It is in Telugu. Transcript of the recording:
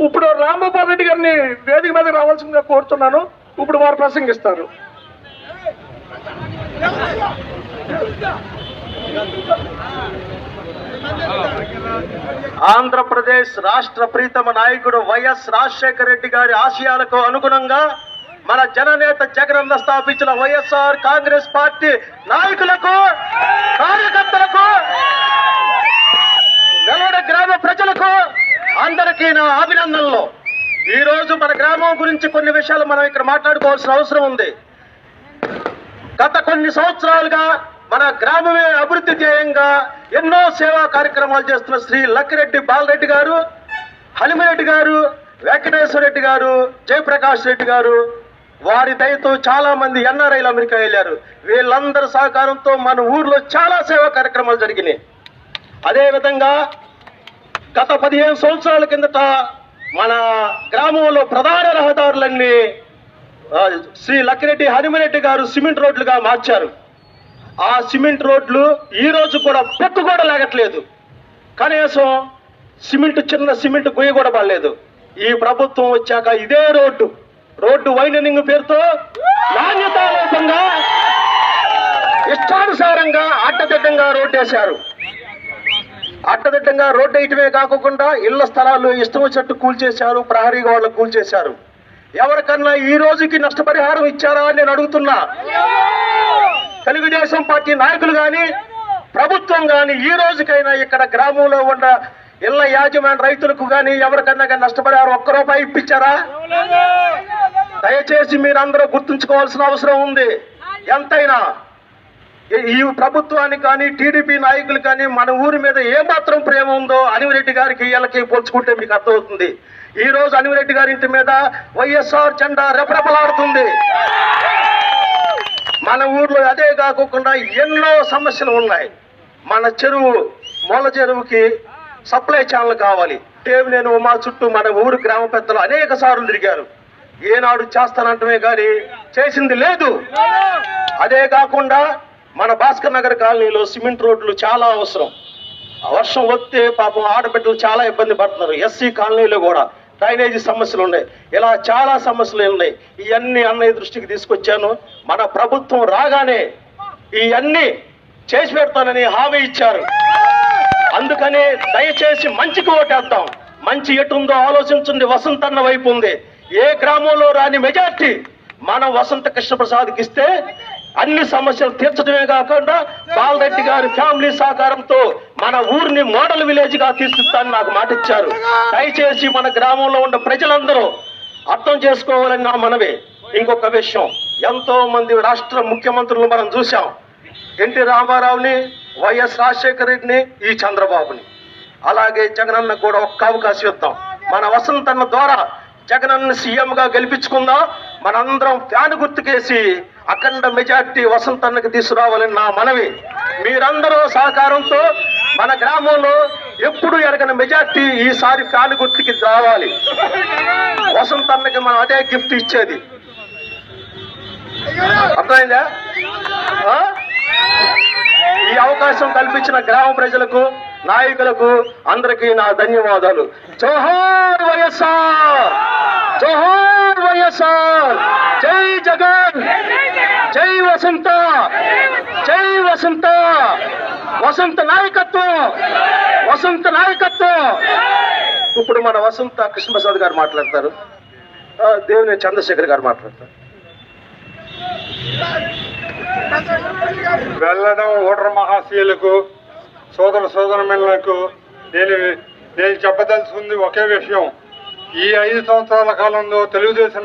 ఇప్పుడు రాంభూపాల్ రెడ్డి గారిని వేదిక మీద రావాల్సిందిగా కోరుతున్నాను. ఇప్పుడు వారు ప్రసంగిస్తారు. ఆంధ్రప్రదేశ్ రాష్ట్ర ప్రీతమ నాయకుడు వైఎస్ రాజశేఖర రెడ్డి గారి ఆశయాలకు అనుగుణంగా మన జననేత జగనన్న స్థాపించిన వైఎస్ఆర్ కాంగ్రెస్ పార్టీ నాయకులకు, కార్యకర్తలకు, వెల్లడ గ్రామ ప్రజలకు అందరికీ నా అభినందనలు. ఈ రోజు మన గ్రామం గురించి కొన్ని విషయాలు మనం ఇక్కడ మాట్లాడుకోవాల్సిన అవసరం ఉంది. గత కొన్ని సంవత్సరాలుగా మన గ్రామమే అభివృద్ధి ధ్యేయంగా ఎన్నో సేవా కార్యక్రమాలు చేస్తున్న శ్రీ లక్కిరెడ్డి బాలరెడ్డి గారు, హలిమిరెడ్డి గారు, వెంకటేశ్వర రెడ్డి గారు, జయప్రకాష్ రెడ్డి గారు, వారి దయతో చాలా మంది ఎన్ఆర్ఐలు అమెరికా వెళ్ళారు. వీళ్ళందరి సహకారంతో మన ఊర్లో చాలా సేవా కార్యక్రమాలు జరిగినాయి. అదేవిధంగా గత 15 సంవత్సరాల కిందట మన గ్రామంలో ప్రధాన రహదారులన్నీ శ్రీ లక్కిరెడ్డి హనుమరెడ్డి గారు సిమెంట్ రోడ్లుగా మార్చారు. ఆ సిమెంట్ రోడ్లు ఈ రోజు కూడా పెద్ద కూడా లాగట్లేదు. కనీసం చిన్న సిమెంట్ గుయ్య కూడా పడలేదు. ఈ ప్రభుత్వం వచ్చాక ఇదే రోడ్డు వైడనింగ్ పేరుతో నాణ్యతాలోపంగా ఇష్టానుసారంగా అడ్డదిడ్డంగా రోడ్డు వేశారు. అడ్డదిడ్డంగా రోడ్డు వేయటమే కాకుండా ఇళ్ల స్థలాలు ఇష్టం వచ్చినట్టు కూల్చేశారు, ప్రహరీ గోడలు కూల్చేశారు. ఎవరికన్నా ఈ రోజుకి నష్టపరిహారం ఇచ్చారా అని నేను అడుగుతున్నా. తెలుగుదేశం పార్టీ నాయకులు కానీ, ప్రభుత్వం కానీ ఈ రోజుకైనా ఇక్కడ గ్రామంలో ఉన్న ఇళ్ల యాజమాన్య రైతులకు కానీ ఎవరికన్నా కానీ నష్టపరిహారం ₹1 ఇప్పించారా? దయచేసి మీరందరూ గుర్తుంచుకోవాల్సిన అవసరం ఉంది. ఎంతైనా ఈ ప్రభుత్వానికి కానీ, టీడీపీ నాయకులు కానీ మన ఊరి మీద ఏమాత్రం ప్రేమ ఉందో అనివిరెడ్డి గారికి వీళ్ళకి పోల్చుకుంటే మీకు అర్థమవుతుంది. ఈ రోజు అనివిరెడ్డి గారి ఇంటి మీద వైఎస్ఆర్ జెండా రెపరెపలాడుతుంది. మన ఊర్లో అదే కాకుండా ఎన్నో సమస్యలు ఉన్నాయి. మన మూల చెరువుకి సప్లై ఛానల్ కావాలి. నేను మా చుట్టూ మన ఊరు గ్రామ పెద్దలు అనేక సార్లు తిరిగారు. ఏనాడు చేస్తానంటమే కానీ చేసింది లేదు. అదే కాకుండా మన భాస్కర్ నగర్ కాలనీలో సిమెంట్ రోడ్లు చాలా అవసరం. వర్షం వస్తే పాపం ఆడబిడ్డలు చాలా ఇబ్బంది పడుతున్నారు. ఎస్సీ కాలనీలో కూడా డ్రైనేజీ సమస్యలు ఉన్నాయి. ఇలా చాలా సమస్యలు ఉన్నాయి. ఇవన్నీ అన్నయ్య దృష్టికి తీసుకొచ్చాను. మన ప్రభుత్వం రాగానే ఇవన్నీ చేసి పెడతానని హామీ ఇచ్చారు. అందుకని దయచేసి మంచికి ఓటేద్దాం. మంచి ఎటుందో ఆలోచించండి. వసంతన్న వైపు ఉంది. ఏ గ్రామంలో రాని మెజార్టీ మనం వసంత కృష్ణప్రసాద్కి ఇస్తే అన్ని సమస్యలు తీర్చడమే కాకుండా బాలరెడ్డి గారి ఫ్యామిలీ సహకారంతో మన ఊరిని మోడల్ విలేజ్ గా తీర్చిస్తానని నాకు మాట ఇచ్చారు. దయచేసి మన గ్రామంలో ఉన్న ప్రజలందరూ అర్థం చేసుకోవాలని నా మనవి. ఇంకొక విషయం, ఎంతో మంది రాష్ట్ర ముఖ్యమంత్రులు మనం చూసాం. ఎన్టీ రామారావుని, వైఎస్ రాజశేఖర రెడ్డిని, ఈ చంద్రబాబుని. అలాగే జగనన్న కూడా ఒక్క అవకాశం ఇద్దాం. మన వసంతన్న ద్వారా జగనన్న సీఎం గా గెలిపించుకుందాం. మనందరం ఫ్యాన్ గుర్తుకేసి అఖండ మెజార్టీ వసంతన్నకి తీసుకురావాలని నా మనవి. మీరందరూ సహకారంతో మన గ్రామంలో ఎప్పుడు ఎరగని మెజార్టీ ఈసారి ఫ్యాన్ గుర్తుకి రావాలి. వసంతన్నకి మనం అదే గిఫ్ట్ ఇచ్చేది. అర్థమైందా? ఈ అవకాశం కల్పించిన గ్రామ ప్రజలకు, నాయకులకు అందరికీ నా ధన్యవాదాలు. జోహార్ వైఎస్ఆర్, జోహార్ వైఎస్ఆర్, జై జగన్, జై వసంత, జై వసంత, వసంత నాయకత్వం, వసంత నాయకత్వం. ఇప్పుడు మన వసంత కృష్ణప్రసాద్ గారు మాట్లాడతారు. దేవుని చంద్రశేఖర్ గారు మాట్లాడతారు. వెళ్ళడం ఓటర్ మహాశయులకు, సోదరమణులకు నేను చెప్పదలుచుకుంది ఒకే విషయం. ఈ 5 సంవత్సరాల కాలంలో తెలుగుదేశం